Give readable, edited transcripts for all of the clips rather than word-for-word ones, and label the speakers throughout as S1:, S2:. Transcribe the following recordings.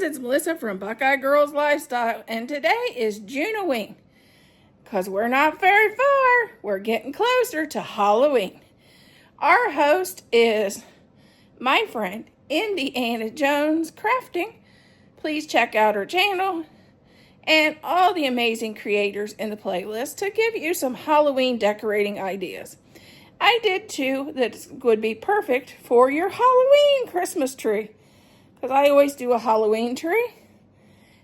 S1: it's Melissa from Buckeye Girls Lifestyle, and today is June-a-ween. Because we're not very far, we're getting closer to Halloween. Our host is my friend, Indiana Jones Crafting. Please check out her channel and all the amazing creators in the playlist to give you some Halloween decorating ideas. I did two that would be perfect for your Halloween Christmas tree. Because I always do a Halloween tree.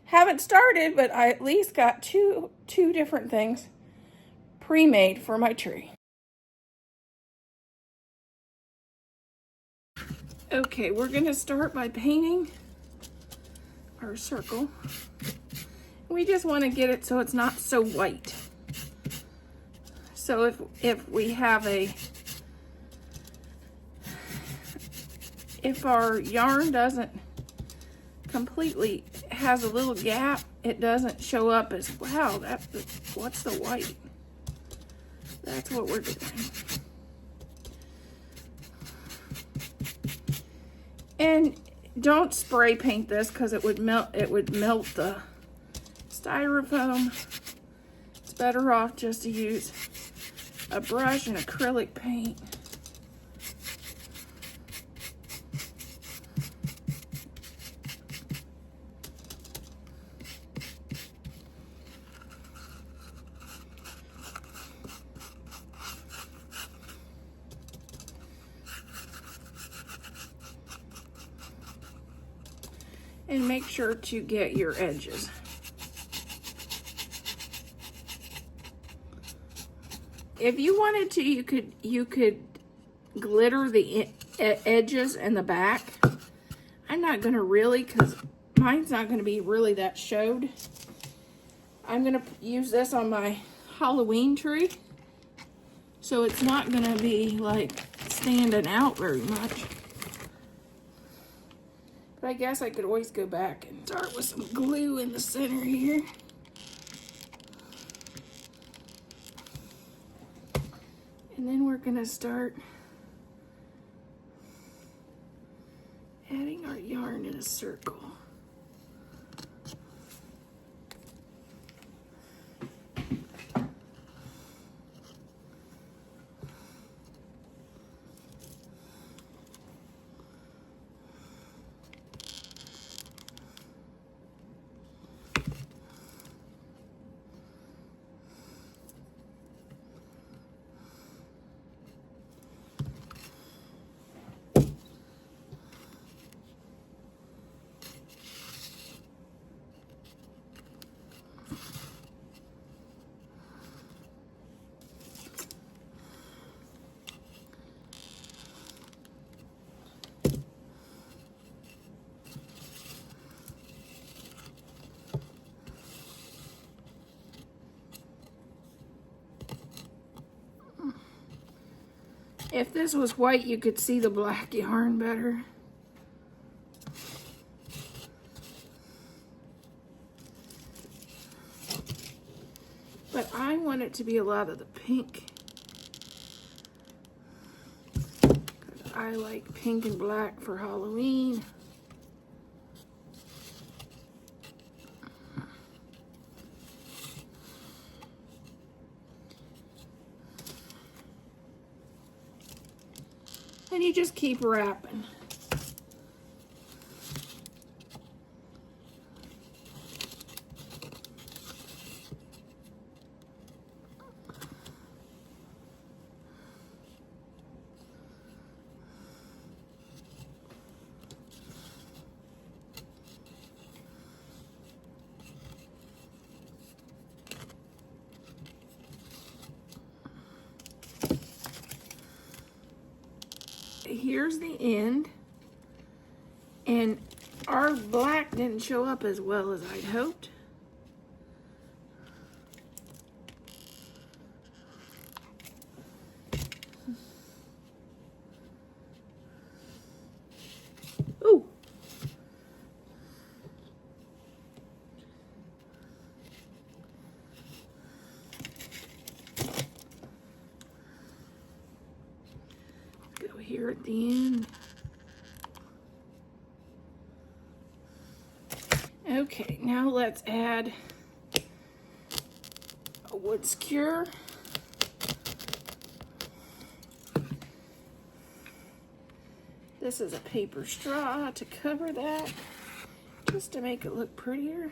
S1: Haven't started, but I at least got two different things pre-made for my tree. Okay, we're going to start by painting our circle. We just want to get it so it's not so white. So if we have if our yarn doesn't completely has a little gap, it doesn't show up as, wow, what's the white? That's what we're doing. And don't spray paint this because it would melt the styrofoam. It's better off just to use a brush and acrylic paint. And make sure to get your edges. If you wanted to, you could glitter the edges and the back. I'm not gonna really, because mine's not gonna be really that showed. I'm gonna use this on my Halloween tree, so it's not gonna be like standing out very much. But I guess I could always go back and start with some glue in the center here. And then we're gonna start adding our yarn in a circle. If this was white, you could see the black yarn better. But I want it to be a lot of the pink. Because I like pink and black for Halloween. And you just keep wrapping. Here's the end, and our black didn't show up as well as I'd hoped. Ooh. Go here at the end. Okay, now let's add a wood skewer. This is a paper straw to cover that, just to make it look prettier.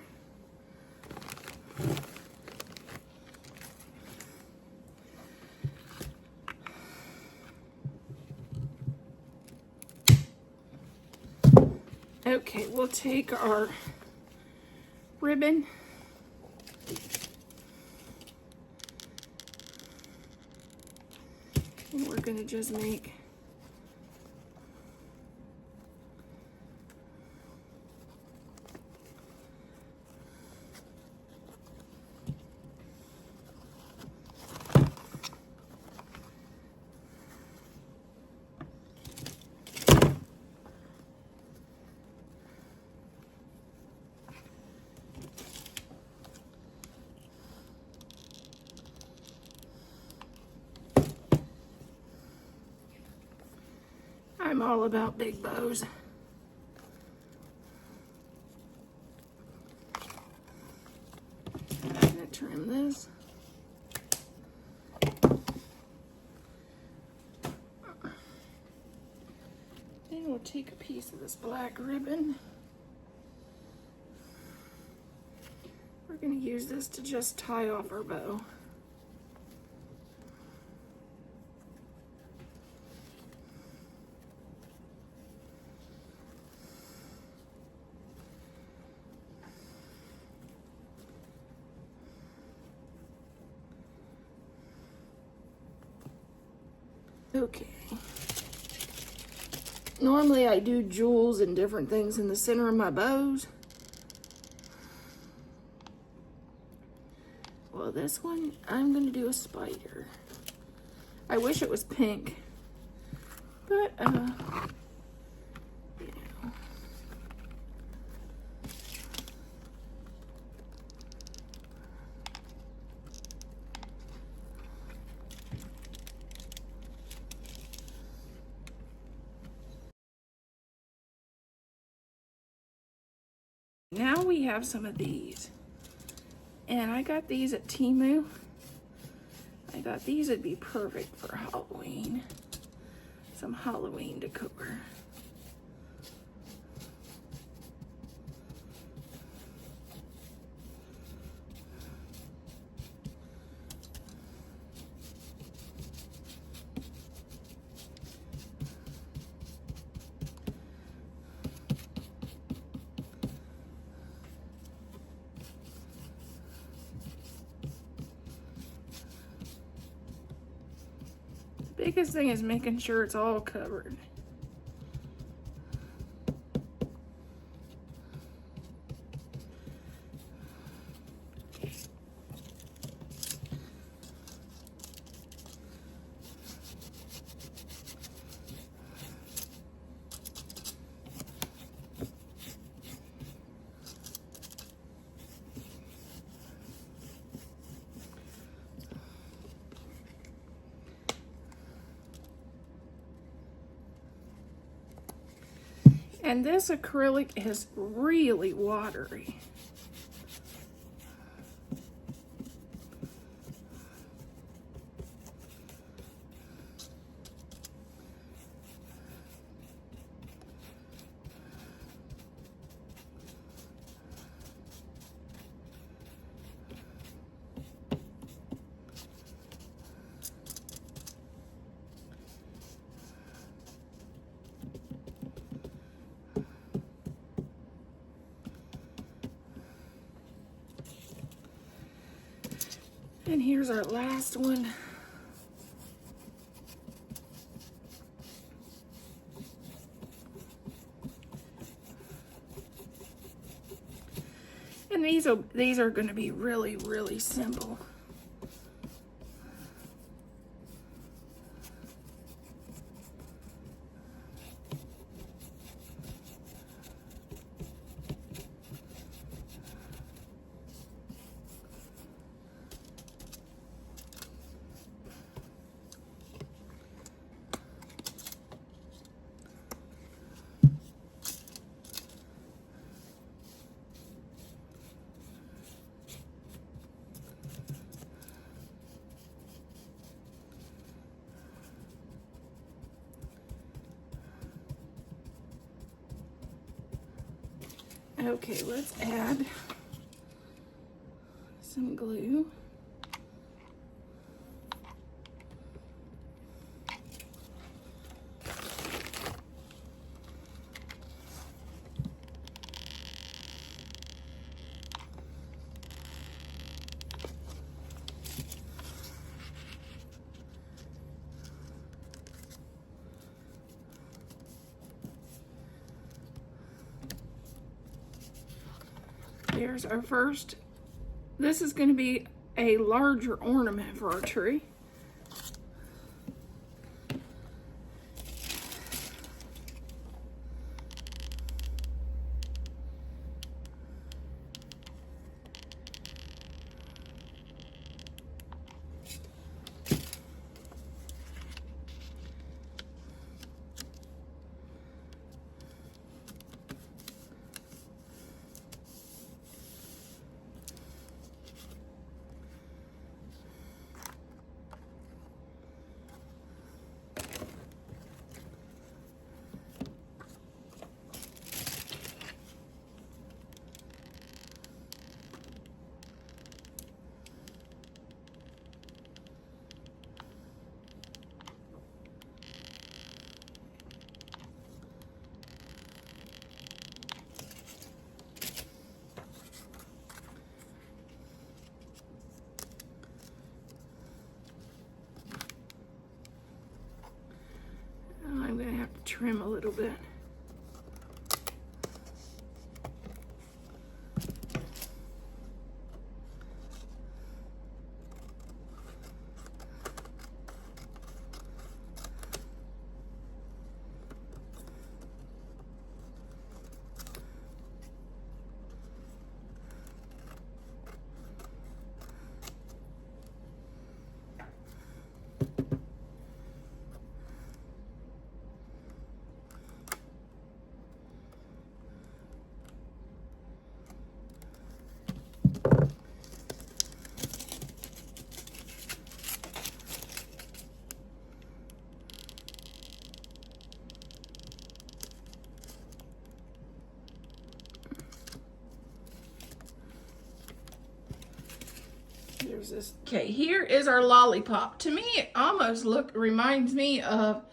S1: Okay, we'll take our ribbon and we're going to just make I'm all about big bows. I'm going to trim this. Then we'll take a piece of this black ribbon. We're going to use this to just tie off our bow. Okay. Normally I do jewels and different things in the center of my bows. Well, this one, I'm going to do a spider. I wish it was pink, but, you know. Now we have some of these. And I got these at Temu. I thought these would be perfect for Halloween. Some Halloween decor. Biggest thing is making sure it's all covered. And this acrylic is really watery. And here's our last one. And these are going to be really, really simple. Okay, let's add some glue. Here's our first. This is going to be a larger ornament for our tree. I'm going to have to trim a little bit. There's this. Okay, here is our lollipop. To me, it almost reminds me of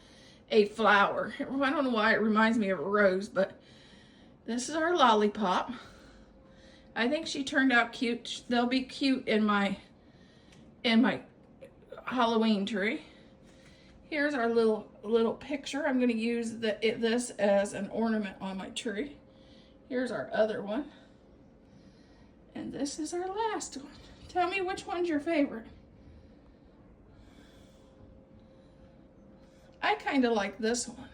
S1: a flower. I don't know why it reminds me of a rose, but this is our lollipop. I think she turned out cute. They'll be cute in my Halloween tree. Here's our little picture. I'm going to use this as an ornament on my tree. Here's our other one. And this is our last one. Tell me which one's your favorite. I kind of like this one.